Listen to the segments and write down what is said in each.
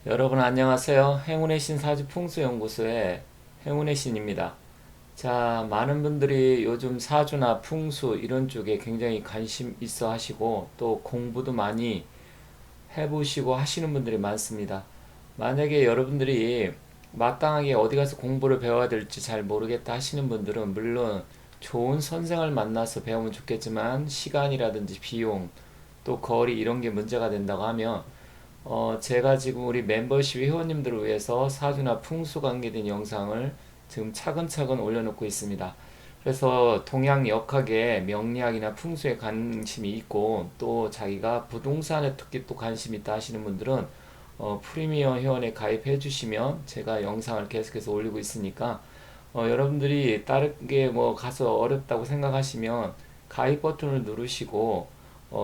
여러분 안녕하세요. 행운의 신 사주풍수연구소의 행운의 신입니다. 자, 많은 분들이 요즘 사주나 풍수 이런 쪽에 굉장히 관심 있어 하시고 또 공부도 많이 해보시고 하시는 분들이 많습니다. 만약에 여러분들이 마땅하게 어디 가서 공부를 배워야 될지 잘 모르겠다 하시는 분들은 물론 좋은 선생을 만나서 배우면 좋겠지만 시간이라든지 비용 또 거리 이런 게 문제가 된다고 하면 제가 지금 우리 멤버십 회원님들을 위해서 사주나 풍수 관계된 영상을 지금 차근차근 올려놓고 있습니다. 그래서 동양역학에 명리학이나 풍수에 관심이 있고 또 자기가 부동산에 특히 또 관심이 있다 하시는 분들은 프리미엄 회원에 가입해 주시면 제가 영상을 계속해서 올리고 있으니까 여러분들이 다르게 뭐 가서 어렵다고 생각하시면 가입 버튼을 누르시고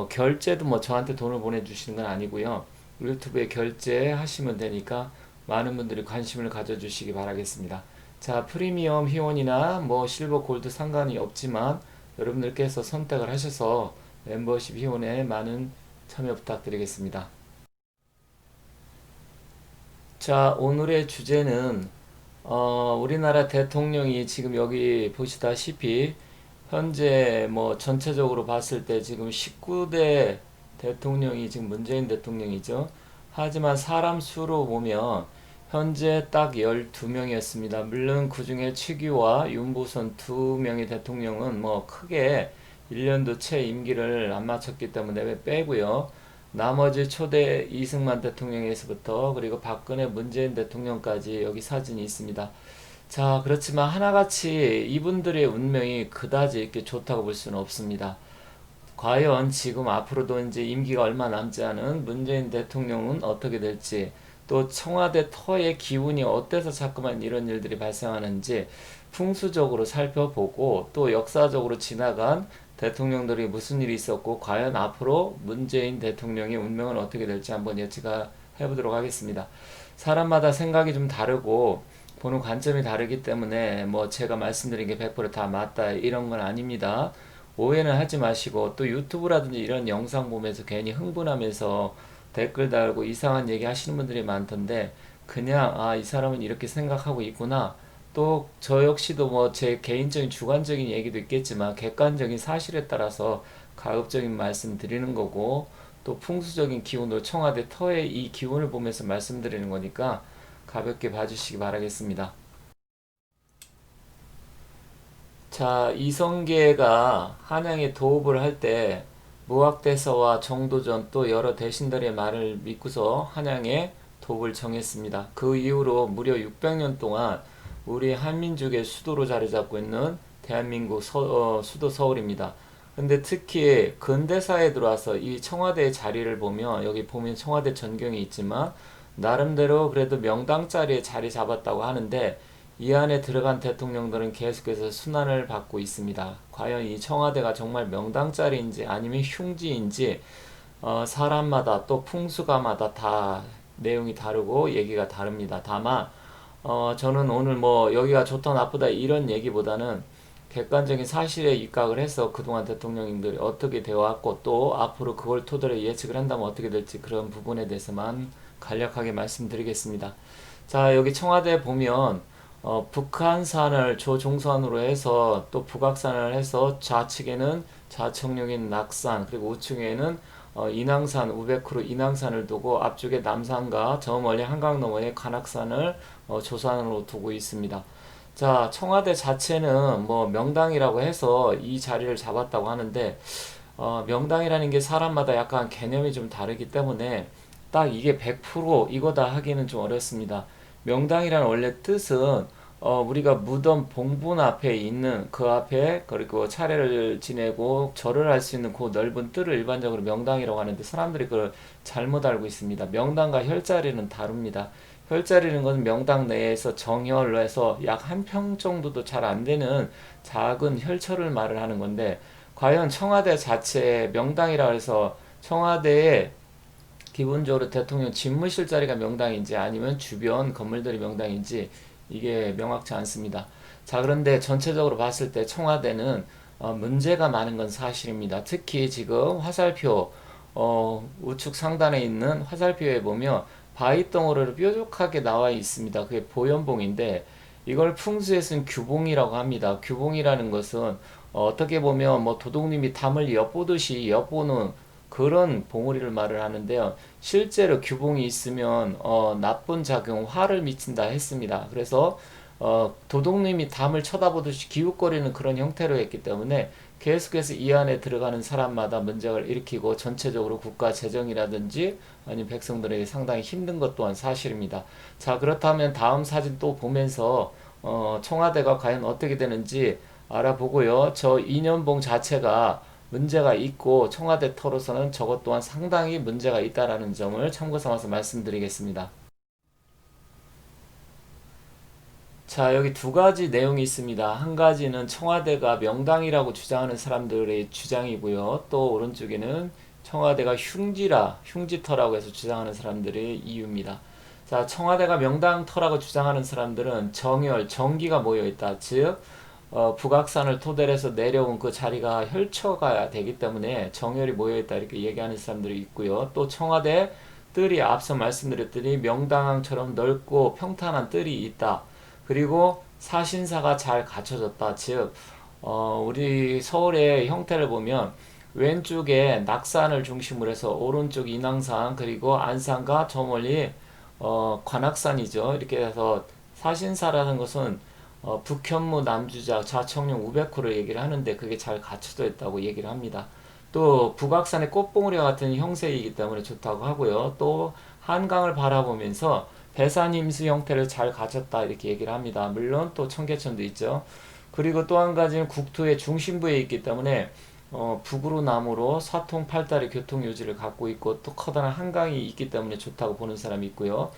결제도 뭐 저한테 돈을 보내주시는 건 아니고요. 유튜브에 결제하시면 되니까 많은 분들이 관심을 가져주시기 바라겠습니다. 자, 프리미엄 회원이나 뭐 실버 골드 상관이 없지만 여러분들께서 선택을 하셔서 멤버십 회원에 많은 참여 부탁드리겠습니다. 자, 오늘의 주제는 우리나라 대통령이 지금 여기 보시다시피 현재 뭐 전체적으로 봤을 때 지금 19대 대통령이 지금 문재인 대통령이죠. 하지만 사람 수로 보면 현재 딱 12명이었습니다. 물론 그중에 최규와 윤보선 두 명의 대통령은 뭐 크게 1년도 채 임기를 안 마쳤기 때문에 빼고요. 나머지 초대 이승만 대통령에서부터 그리고 박근혜 문재인 대통령까지 여기 사진이 있습니다. 자, 그렇지만 하나같이 이분들의 운명이 그다지 이렇게 좋다고 볼 수는 없습니다. 과연 지금 앞으로도 이제 임기가 얼마 남지 않은 문재인 대통령은 어떻게 될지, 또 청와대 터의 기운이 어때서 자꾸만 이런 일들이 발생하는지 풍수적으로 살펴보고 또 역사적으로 지나간 대통령들이 무슨 일이 있었고 과연 앞으로 문재인 대통령의 운명은 어떻게 될지 한번 예측해 보도록 하겠습니다. 사람마다 생각이 좀 다르고 보는 관점이 다르기 때문에 뭐 제가 말씀드린 게 100%다 맞다 이런 건 아닙니다. 오해는 하지 마시고 또 유튜브라든지 이런 영상 보면서 괜히 흥분하면서 댓글 달고 이상한 얘기 하시는 분들이 많던데 그냥 아, 이 사람은 이렇게 생각하고 있구나. 또 저 역시도 뭐 제 개인적인 주관적인 얘기도 있겠지만 객관적인 사실에 따라서 가급적인 말씀 드리는 거고 또 풍수적인 기운으로 청와대 터의 이 기운을 보면서 말씀드리는 거니까 가볍게 봐주시기 바라겠습니다. 자, 이성계가 한양에 도읍을 할 때 무학대서와 정도전 또 여러 대신들의 말을 믿고서 한양에 도읍을 정했습니다. 그 이후로 무려 600년 동안 우리 한민족의 수도로 자리 잡고 있는 대한민국 수도 서울입니다. 근데 특히 근대사에 들어와서 이 청와대의 자리를 보면 여기 보면 청와대 전경이 있지만 나름대로 그래도 명당 자리에 자리 잡았다고 하는데 이 안에 들어간 대통령들은 계속해서 순환을 받고 있습니다. 과연 이 청와대가 정말 명당 자리인지 아니면 흉지인지 사람마다 또 풍수가마다 다 내용이 다르고 얘기가 다릅니다. 다만 저는 오늘 뭐 여기가 좋다 나쁘다 이런 얘기보다는 객관적인 사실에 입각을 해서 그동안 대통령님들이 어떻게 되어 왔고 또 앞으로 그걸 토대로 예측을 한다면 어떻게 될지 그런 부분에 대해서만 간략하게 말씀드리겠습니다. 자, 여기 청와대 보면 북한산을 조종산으로 해서 또 북악산을 해서 좌측에는 좌청룡인 낙산 그리고 우측에는 인왕산 우베크로 인왕산을 두고 앞쪽에 남산과 저 멀리 한강 너머에 관악산을 조산으로 두고 있습니다. 자, 청와대 자체는 뭐 명당이라고 해서 이 자리를 잡았다고 하는데 명당이라는 게 사람마다 약간 개념이 좀 다르기 때문에 딱 이게 100% 이거다 하기는 좀 어렵습니다. 명당이라는 원래 뜻은 우리가 무덤 봉분 앞에 있는 그 앞에 그리고 차례를 지내고 절을 할 수 있는 그 넓은 뜰을 일반적으로 명당이라고 하는데 사람들이 그걸 잘못 알고 있습니다. 명당과 혈자리는 다릅니다. 혈자리는 것은 명당 내에서 정혈로 해서 약 한 평 정도도 잘 안 되는 작은 혈처를 말을 하는 건데 과연 청와대 자체에 명당이라 해서 청와대에 기본적으로 대통령 집무실 자리가 명당인지 아니면 주변 건물들이 명당인지 이게 명확치 않습니다. 자, 그런데 전체적으로 봤을 때 청와대는 문제가 많은 건 사실입니다. 특히 지금 화살표 우측 상단에 있는 화살표에 보면 바위 덩어리로 뾰족하게 나와 있습니다. 그게 보연봉인데 이걸 풍수에서는 규봉이라고 합니다. 규봉이라는 것은 떻게 보면 뭐 도둑님이 담을 엿보듯이 엿보는 그런 봉우리를 말을 하는데요. 실제로 규봉이 있으면 나쁜 작용, 화를 미친다 했습니다. 그래서 도둑님이 담을 쳐다보듯이 기웃거리는 그런 형태로 했기 때문에 계속해서 이 안에 들어가는 사람마다 문제를 일으키고 전체적으로 국가 재정이라든지 아니면 백성들에게 상당히 힘든 것 또한 사실입니다. 자, 그렇다면 다음 사진 또 보면서 청와대가 과연 어떻게 되는지 알아보고요. 저 인연봉 자체가 문제가 있고 청와대 터로서는 저것 또한 상당히 문제가 있다라는 점을 참고 삼아서 말씀드리겠습니다. 자, 여기 두 가지 내용이 있습니다. 한 가지는 청와대가 명당이라고 주장하는 사람들의 주장이고요. 또 오른쪽에는 청와대가 흉지터라고 해서 주장하는 사람들의 이유입니다. 자, 청와대가 명당터라고 주장하는 사람들은 정열, 정기가 모여있다. 즉, 북악산을 토대로 해서 내려온 그 자리가 혈처가 되기 때문에 정열이 모여있다. 이렇게 얘기하는 사람들이 있고요. 또 청와대 뜰이 앞서 말씀드렸더니 명당항처럼 넓고 평탄한 뜰이 있다. 그리고 사신사가 잘 갖춰졌다. 즉, 우리 서울의 형태를 보면 왼쪽에 낙산을 중심으로 해서 오른쪽 인왕산 그리고 안산과 저 멀리 관악산이죠. 이렇게 해서 사신사라는 것은 북현무 남주작 좌청룡 우백호를 얘기를 하는데 그게 잘 갖춰져 있다고 얘기를 합니다. 또 북악산의 꽃봉우리와 같은 형세이기 때문에 좋다고 하고요. 또 한강을 바라보면서 배산임수 형태를 잘 갖췄다 이렇게 얘기를 합니다. 물론 또 청계천도 있죠. 그리고 또 한 가지는 국토의 중심부에 있기 때문에 북으로 남으로 사통팔달의 교통요지를 갖고 있고 또 커다란 한강이 있기 때문에 좋다고 보는 사람이 있고요.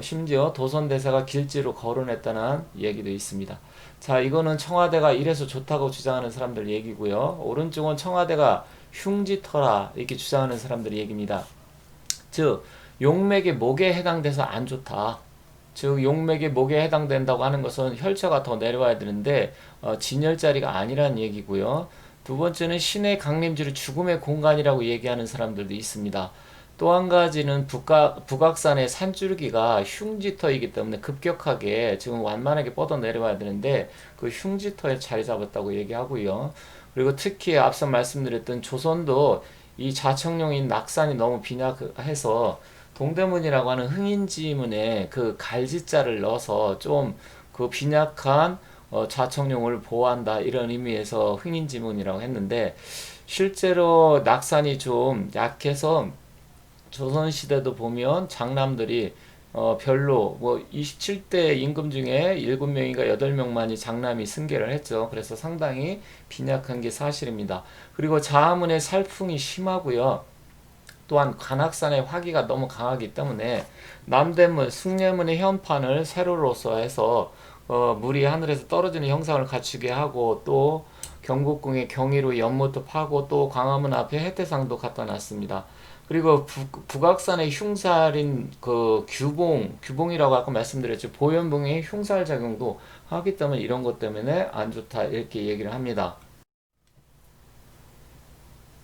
심지어 도선대사가 길지로 거론했다는 얘기도 있습니다. 자, 이거는 청와대가 이래서 좋다고 주장하는 사람들 얘기고요. 오른쪽은 청와대가 흉지터라 이렇게 주장하는 사람들 얘기입니다. 즉 용맥의 목에 해당돼서 안 좋다. 즉 용맥의 목에 해당된다고 하는 것은 혈처가 더 내려와야 되는데 진열 자리가 아니라는 얘기고요. 두 번째는 신의 강림지를 죽음의 공간이라고 얘기하는 사람들도 있습니다. 또 한 가지는 북악산의 산줄기가 흉지터이기 때문에 급격하게 지금 완만하게 뻗어 내려와야 되는데 그 흉지터에 자리 잡았다고 얘기하고요. 그리고 특히 앞서 말씀드렸던 조선도 이 좌청룡인 낙산이 너무 빈약해서 동대문이라고 하는 흥인지문에 그 갈지자를 넣어서 좀 그 빈약한 좌청룡을 보호한다 이런 의미에서 흥인지문이라고 했는데 실제로 낙산이 좀 약해서 조선시대도 보면 장남들이 별로 뭐 27대 임금 중에 7명인가 8명만이 장남이 승계를 했죠. 그래서 상당히 빈약한 게 사실입니다. 그리고 자하문의 살풍이 심하고요. 또한 관악산의 화기가 너무 강하기 때문에 남대문, 숭례문의 현판을 세로로서 해서 물이 하늘에서 떨어지는 형상을 갖추게 하고 또 경복궁의 경의로 연못도 파고 또 광화문 앞에 해태상도 갖다 놨습니다. 그리고 북악산의 흉살인 그 규봉이라고 아까 말씀드렸죠. 보현봉의 흉살 작용도 하기 때문에 이런 것 때문에 안 좋다 이렇게 얘기를 합니다.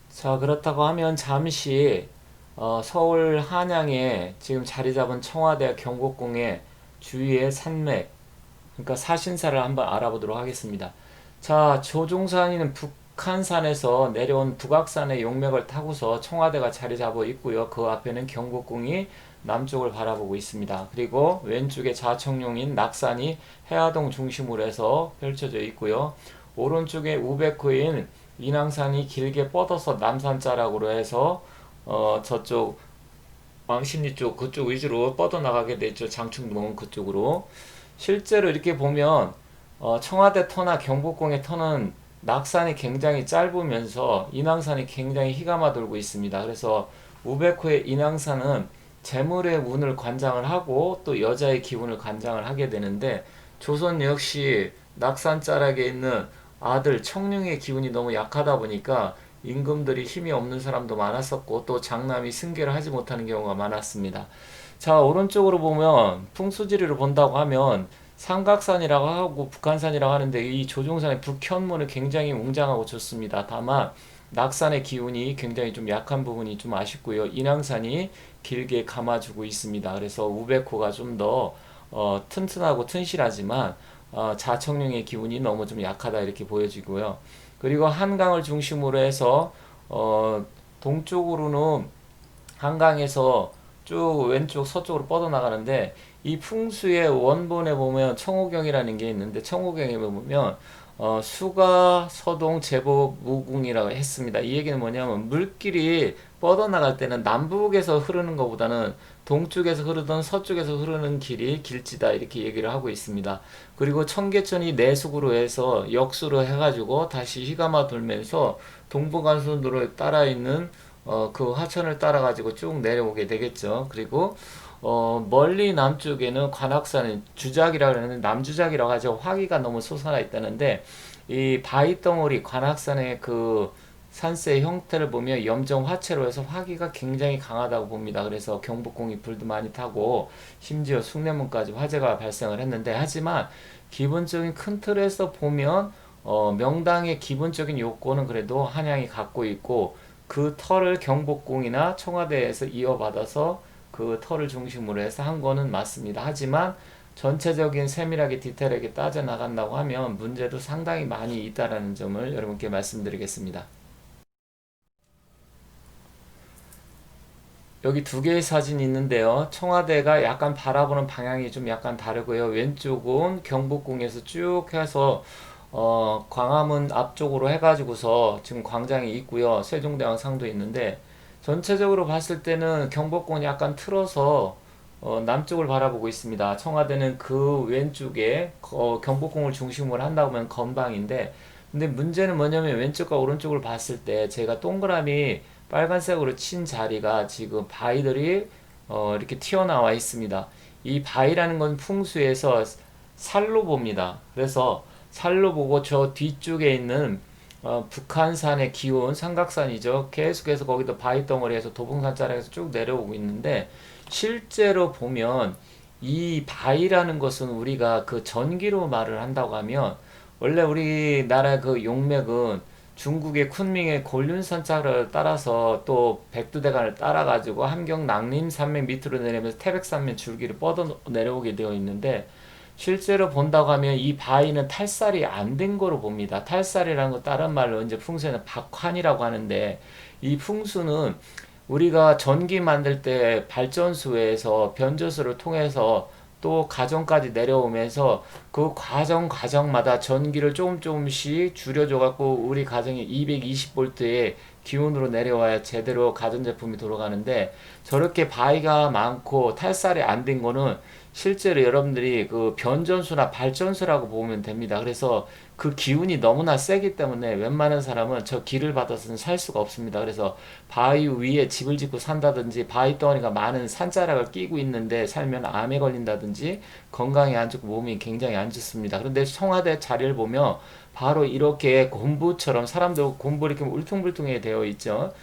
자, 그렇다고 하면 잠시 서울 한양에 지금 자리 잡은 청와대 경복궁의 주위의 산맥, 그러니까 사신사를 한번 알아보도록 하겠습니다. 자, 조종산이는 북한산에서 내려온 북악산의 용맥을 타고서 청와대가 자리 잡아 있고요. 그 앞에는 경복궁이 남쪽을 바라보고 있습니다. 그리고 왼쪽에 좌청룡인 낙산이 해화동 중심으로 해서 펼쳐져 있고요. 오른쪽에 우백호인 인왕산이 길게 뻗어서 남산자락으로 해서 저쪽 왕십리 쪽 그쪽 위주로 뻗어나가게 되죠. 장충동 그쪽으로. 실제로 이렇게 보면 청와대 터나 경복궁의 터는 낙산이 굉장히 짧으면서 인왕산이 굉장히 희감아 돌고 있습니다. 그래서 우백호의 인왕산은 재물의 운을 관장을 하고 또 여자의 기운을 관장을 하게 되는데 조선 역시 낙산자락에 있는 아들 청룡의 기운이 너무 약하다 보니까 임금들이 힘이 없는 사람도 많았었고 또 장남이 승계를 하지 못하는 경우가 많았습니다. 자, 오른쪽으로 보면 풍수지리를 본다고 하면 삼각산이라고 하고 북한산이라고 하는데 이 조종산의 북현무는 굉장히 웅장하고 좋습니다. 다만 낙산의 기운이 굉장히 좀 약한 부분이 좀 아쉽고요. 인왕산이 길게 감아주고 있습니다. 그래서 우백호가 좀 더 튼튼하고 튼실하지만 자청령의 기운이 너무 좀 약하다 이렇게 보여지고요. 그리고 한강을 중심으로 해서 동쪽으로는 한강에서 쭉 왼쪽 서쪽으로 뻗어나가는데 이 풍수의 원본에 보면 청호경이라는 게 있는데 청호경에 보면 수가 서동 제법 무궁이라고 했습니다. 이 얘기는 뭐냐면 물길이 뻗어나갈 때는 남북에서 흐르는 것보다는 동쪽에서 흐르던 서쪽에서 흐르는 길이 길지다 이렇게 얘기를 하고 있습니다. 그리고 청계천이 내숙으로 해서 역수로 해가지고 다시 휘감아 돌면서 동부간선도로에 따라 있는 그 하천을 따라 가지고 쭉 내려오게 되겠죠. 그리고 멀리 남쪽에는 관악산은 주작이라고 하는데 남주작이라고 하죠. 화기가 너무 솟아나 있다는데 이 바위 덩어리 관악산의 그 산세의 형태를 보면 염정 화채로 해서 화기가 굉장히 강하다고 봅니다. 그래서 경복궁이 불도 많이 타고 심지어 숭례문까지 화재가 발생을 했는데 하지만 기본적인 큰 틀에서 보면 명당의 기본적인 요건은 그래도 한양이 갖고 있고 그 터를 경복궁이나 청와대에서 이어받아서 그 터를 중심으로 해서 한 거는 맞습니다. 하지만 전체적인 세밀하게 디테일하게 따져 나간다고 하면 문제도 상당히 많이 있다라는 점을 여러분께 말씀드리겠습니다. 여기 두 개의 사진이 있는데요. 청와대가 약간 바라보는 방향이 좀 약간 다르고요. 왼쪽은 경복궁에서 쭉 해서 광화문 앞쪽으로 해가지고서 지금 광장이 있고요. 세종대왕 상도 있는데 전체적으로 봤을 때는 경복궁이 약간 틀어서 남쪽을 바라보고 있습니다. 청와대는 그 왼쪽에 경복궁을 중심으로 한다고 하면 건방인데 근데 문제는 뭐냐면 왼쪽과 오른쪽을 봤을 때 제가 동그라미 빨간색으로 친 자리가 지금 바위들이 이렇게 튀어나와 있습니다. 이 바위라는 건 풍수에서 살로 봅니다. 그래서 살로 보고 저 뒤쪽에 있는 북한산의 기온 삼각산이죠. 계속해서 거기도 바위 덩어리에서 도봉산 자락에서 쭉 내려오고 있는데 실제로 보면 이 바위라는 것은 우리가 그 전기로 말을 한다고 하면 원래 우리나라 그 용맥은 중국의 쿤밍의 곤륜산 자락을 따라서 또 백두대간을 따라 가지고 함경 낭림산맥 밑으로 내려면서 태백산맥 줄기를 뻗어 내려오게 되어 있는데 실제로 본다고 하면 이 바위는 탈살이 안 된 거로 봅니다. 탈살이라는 거 다른 말로 이제 풍수에는 박환이라고 하는데 이 풍수는 우리가 전기 만들 때 발전소에서 변조소를 통해서 또 가정까지 내려오면서 그 과정마다 전기를 조금씩 줄여줘 갖고 우리 가정이 220볼트의 기온으로 내려와야 제대로 가전제품이 돌아가는데 저렇게 바위가 많고 탈살이 안 된 거는 실제로 여러분들이 그 변전소나 발전소라고 보면 됩니다. 그래서 그 기운이 너무나 세기 때문에 웬만한 사람은 저 길을 받아서는 살 수가 없습니다. 그래서 바위 위에 집을 짓고 산다든지 바위 덩어리가 많은 산자락을 끼고 있는데 살면 암에 걸린다든지 건강이 안 좋고 몸이 굉장히 안 좋습니다. 그런데 청와대 자리를 보면 바로 이렇게 곤부처럼 사람도 곤부 이렇게 울퉁불퉁하게 되어 있죠.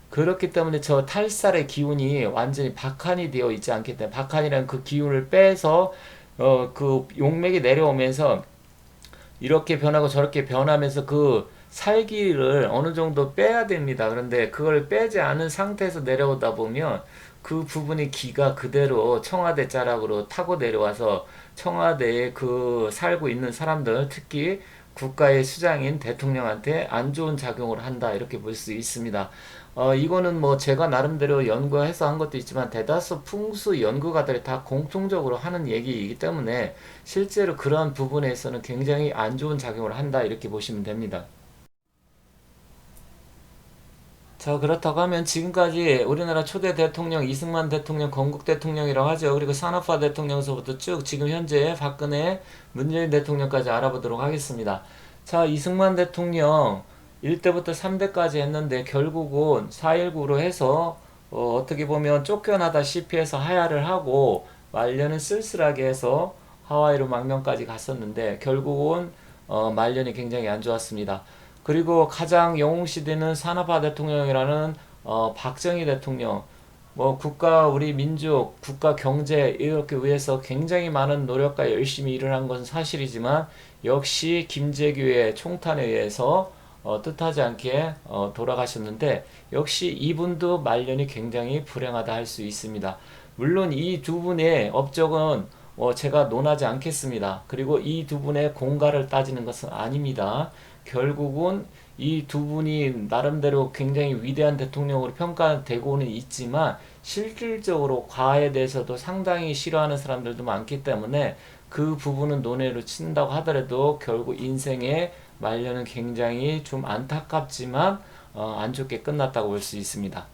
그렇기 때문에 저 탈살의 기운이 완전히 박한이 되어 있지 않기 때문에 박한이라는 그 기운을 빼서 그 용맥이 내려오면서 이렇게 변하고 저렇게 변하면서 그 살기를 어느 정도 빼야 됩니다. 그런데 그걸 빼지 않은 상태에서 내려오다 보면 그 부분이 기가 그대로 청와대 자락으로 타고 내려와서 청와대에 그 살고 있는 사람들 특히 국가의 수장인 대통령한테 안 좋은 작용을 한다 이렇게 볼 수 있습니다. 이거는 뭐 제가 나름대로 연구해서 한 것도 있지만 대다수 풍수 연구가들이 다 공통적으로 하는 얘기이기 때문에 실제로 그러한 부분에서는 굉장히 안 좋은 작용을 한다 이렇게 보시면 됩니다. 자, 그렇다고 하면 지금까지 우리나라 초대 대통령 이승만 대통령 건국 대통령이라고 하죠. 그리고 산업화 대통령서부터 쭉 지금 현재 박근혜 문재인 대통령까지 알아보도록 하겠습니다. 자, 이승만 대통령 1대부터 3대까지 했는데 결국은 4.19로 해서 떻게 보면 쫓겨나다시피 해서 하야를 하고 말년은 쓸쓸하게 해서 하와이로 망명까지 갔었는데 결국은 말년이 굉장히 안 좋았습니다. 그리고 가장 영웅시대는 산업화 대통령이라는 박정희 대통령 뭐 국가 우리 민족 국가 경제 이렇게 위해서 굉장히 많은 노력과 열심히 일을 한 것은 사실이지만 역시 김재규의 총탄에 의해서 뜻하지 않게 돌아가셨는데 역시 이분도 말년이 굉장히 불행하다 할 수 있습니다. 물론 이 두 분의 업적은 제가 논하지 않겠습니다. 그리고 이 두 분의 공가를 따지는 것은 아닙니다. 결국은 이 두 분이 나름대로 굉장히 위대한 대통령으로 평가되고는 있지만 실질적으로 과에 대해서도 상당히 싫어하는 사람들도 많기 때문에 그 부분은 논외로 친다고 하더라도 결국 인생의 말년은 굉장히 좀 안타깝지만 안 좋게 끝났다고 볼 수 있습니다.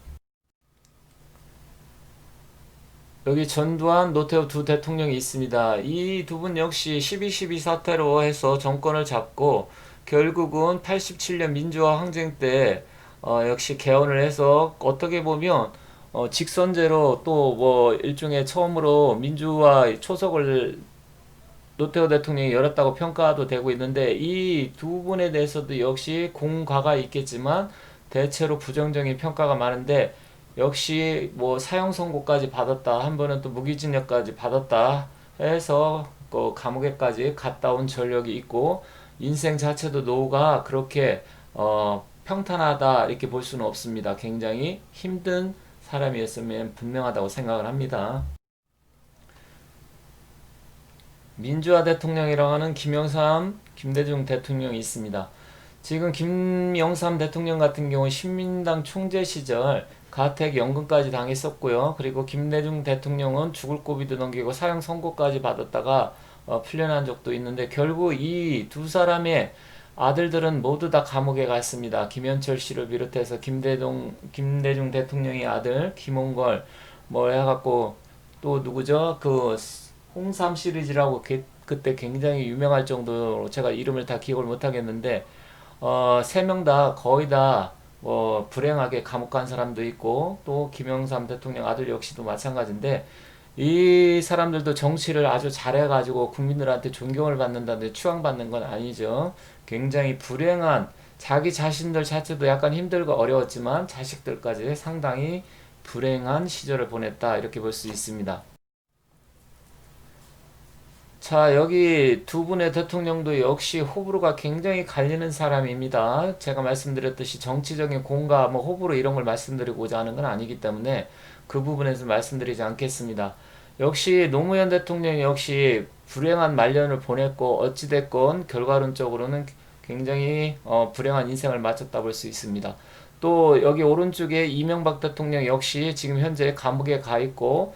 여기 전두환, 노태우 두 대통령이 있습니다. 이 두 분 역시 12.12 사태로 해서 정권을 잡고 결국은 87년 민주화 항쟁 때 역시 개헌을 해서 어떻게 보면 직선제로 또 뭐 일종의 처음으로 민주화 초석을 노태우 대통령이 열었다고 평가도 되고 있는데 이 두 분에 대해서도 역시 공과가 있겠지만 대체로 부정적인 평가가 많은데 역시 뭐 사형 선고까지 받았다 한 번은 또 무기징역까지 받았다 해서 감옥에까지 갔다 온 전력이 있고 인생 자체도 노후가 그렇게 평탄하다 이렇게 볼 수는 없습니다. 굉장히 힘든 사람이었으면 분명하다고 생각을 합니다. 민주화 대통령이라고 하는 김영삼, 김대중 대통령이 있습니다. 지금 김영삼 대통령 같은 경우 신민당 총재 시절 가택 연금까지 당했었고요. 그리고 김대중 대통령은 죽을 고비도 넘기고 사형 선고까지 받았다가 풀려난 적도 있는데 결국 이 두 사람의 아들들은 모두 다 감옥에 갔습니다. 김현철 씨를 비롯해서 김대중 대통령의 아들 김홍걸 뭐 해갖고 또 누구죠? 그 홍삼 시리즈라고 그때 굉장히 유명할 정도로 제가 이름을 다 기억을 못 하겠는데 세 명 다 거의 다 불행하게 감옥 간 사람도 있고 또 김영삼 대통령 아들 역시도 마찬가지인데 이 사람들도 정치를 아주 잘해가지고 국민들한테 존경을 받는다는데 추앙받는 건 아니죠. 굉장히 불행한 자기 자신들 자체도 약간 힘들고 어려웠지만 자식들까지 상당히 불행한 시절을 보냈다 이렇게 볼 수 있습니다. 자, 여기 두 분의 대통령도 역시 호불호가 굉장히 갈리는 사람입니다. 제가 말씀드렸듯이 정치적인 공과 뭐 호불호 이런 걸 말씀드리고자 하는 건 아니기 때문에 그 부분에서 말씀드리지 않겠습니다. 역시 노무현 대통령이 역시 불행한 말년을 보냈고 어찌됐건 결과론적으로는 굉장히 불행한 인생을 마쳤다 볼 수 있습니다. 또 여기 오른쪽에 이명박 대통령 역시 지금 현재 감옥에 가 있고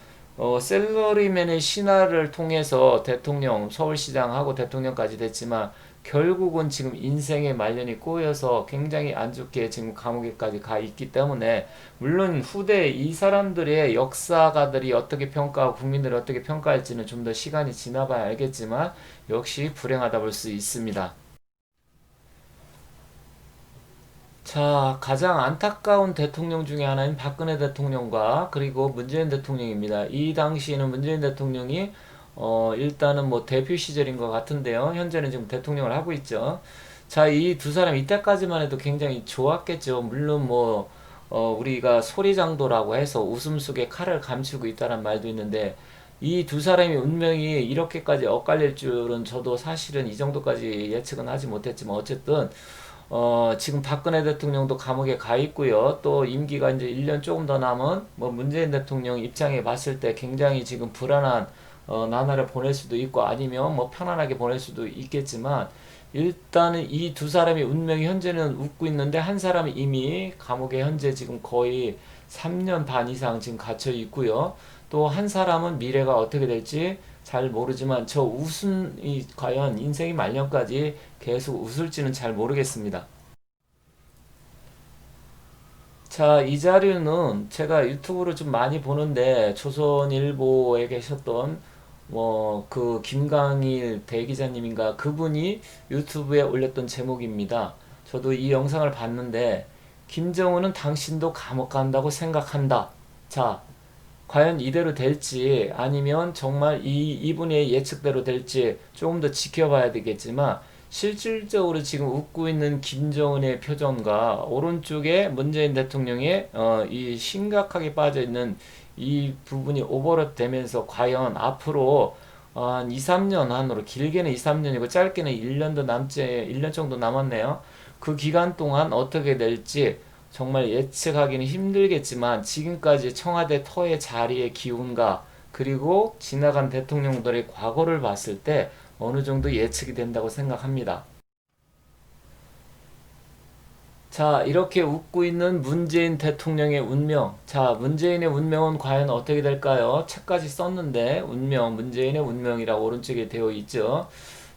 셀러리맨의 신화를 통해서 대통령, 서울시장하고 대통령까지 됐지만 결국은 지금 인생의 말년이 꼬여서 굉장히 안 좋게 지금 감옥에까지 가 있기 때문에 물론 후대 이 사람들의 역사가들이 어떻게 평가하고 국민들이 어떻게 평가할지는 좀 더 시간이 지나봐야 알겠지만 역시 불행하다 볼 수 있습니다. 자, 가장 안타까운 대통령 중에 하나인 박근혜 대통령과 그리고 문재인 대통령입니다. 이 당시에는 문재인 대통령이 일단은 뭐 대표 시절인 것 같은데요. 현재는 지금 대통령을 하고 있죠. 자, 이 두 사람 이때까지만 해도 굉장히 좋았겠죠. 물론 뭐 우리가 소리장도라고 해서 웃음 속에 칼을 감추고 있다는 말도 있는데 이 두 사람의 운명이 이렇게까지 엇갈릴 줄은 저도 사실은 이 정도까지 예측은 하지 못했지만 어쨌든 지금 박근혜 대통령도 감옥에 가 있고요. 또 임기가 이제 1년 조금 더 남은 뭐 문재인 대통령 입장에 봤을 때 굉장히 지금 불안한 나날을 보낼 수도 있고 아니면 뭐 편안하게 보낼 수도 있겠지만 일단은 이 두 사람의 운명이 현재는 웃고 있는데 한 사람이 이미 감옥에 현재 지금 거의 3년 반 이상 지금 갇혀 있고요. 또 한 사람은 미래가 어떻게 될지 잘 모르지만 저 웃음이 과연 인생의 말년까지 계속 웃을지는 잘 모르겠습니다. 자, 이 자료는 제가 유튜브로 좀 많이 보는데 조선일보에 계셨던 뭐 그 김강일 대기자님인가 그분이 유튜브에 올렸던 제목입니다. 저도 이 영상을 봤는데 김정은은 당신도 감옥 간다고 생각한다. 자, 과연 이대로 될지 아니면 정말 이분의 예측대로 될지 조금 더 지켜봐야 되겠지만 실질적으로 지금 웃고 있는 김정은의 표정과 오른쪽에 문재인 대통령의 이 심각하게 빠져 있는 이 부분이 오버랩 되면서 과연 앞으로 한 2, 3년 안으로 길게는 2, 3년이고 짧게는 1년도 남지 1년 정도 남았네요. 그 기간 동안 어떻게 될지 정말 예측하기는 힘들겠지만 지금까지 청와대 터의 자리의 기운과 그리고 지나간 대통령들의 과거를 봤을 때 어느 정도 예측이 된다고 생각합니다. 자, 이렇게 웃고 있는 문재인 대통령의 운명. 자, 문재인의 운명은 과연 어떻게 될까요? 책까지 썼는데, 운명, 문재인의 운명이라 오른쪽에 되어 있죠.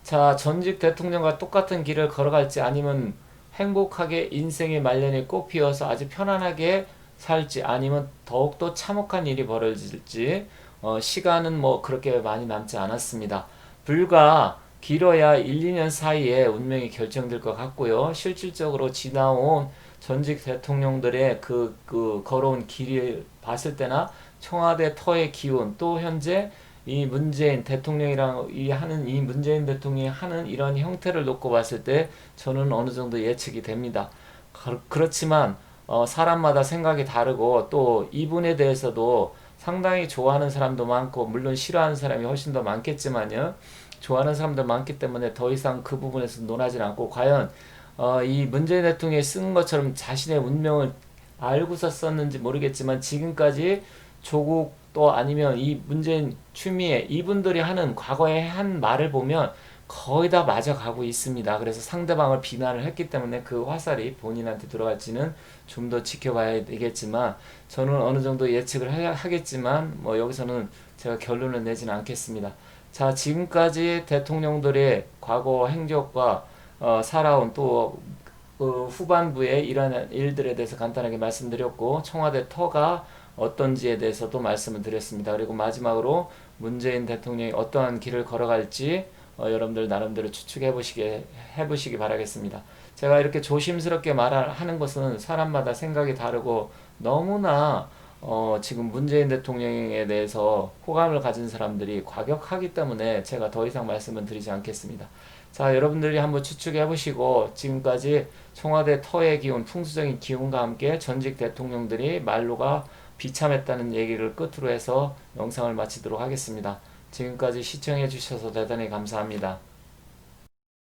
자, 전직 대통령과 똑같은 길을 걸어갈지 아니면 행복하게 인생의 말년이 꽃 피어서 아주 편안하게 살지 아니면 더욱더 참혹한 일이 벌어질지, 시간은 뭐 그렇게 많이 남지 않았습니다. 불과 길어야 1, 2년 사이에 운명이 결정될 것 같고요. 실질적으로 지나온 전직 대통령들의 그 걸어온 길을 봤을 때나 청와대 터의 기운 또 현재 이 문재인 대통령이랑 이 문재인 대통령이 하는 이런 형태를 놓고 봤을 때 저는 어느 정도 예측이 됩니다. 그렇지만 사람마다 생각이 다르고 또 이분에 대해서도 상당히 좋아하는 사람도 많고 물론 싫어하는 사람이 훨씬 더 많겠지만요. 좋아하는 사람도 많기 때문에 더 이상 그 부분에서 논하지 않고 과연 이 문재인 대통령이 쓴 것처럼 자신의 운명을 알고서 썼는지 모르겠지만 지금까지 조국 또 아니면 이 문재인 추미애 이분들이 하는 과거에 한 말을 보면 거의 다 맞아가고 있습니다. 그래서 상대방을 비난을 했기 때문에 그 화살이 본인한테 들어갈지는 좀 더 지켜봐야 되겠지만 저는 어느 정도 예측을 하겠지만 뭐 여기서는 제가 결론을 내지는 않겠습니다. 자, 지금까지 대통령들의 과거 행적과 살아온 또 후반부에 일어난 일들에 대해서 간단하게 말씀드렸고 청와대 터가 어떤지에 대해서도 말씀을 드렸습니다. 그리고 마지막으로 문재인 대통령이 어떠한 길을 걸어갈지 여러분들 나름대로 해보시기 바라겠습니다. 제가 이렇게 조심스럽게 말하는 것은 사람마다 생각이 다르고 너무나 지금 문재인 대통령에 대해서 호감을 가진 사람들이 과격하기 때문에 제가 더 이상 말씀을 드리지 않겠습니다. 자, 여러분들이 한번 추측해 보시고 지금까지 청와대 터의 기운, 풍수적인 기운과 함께 전직 대통령들이 말로가 비참했다는 얘기를 끝으로 해서 영상을 마치도록 하겠습니다. 지금까지 시청해 주셔서 대단히 감사합니다.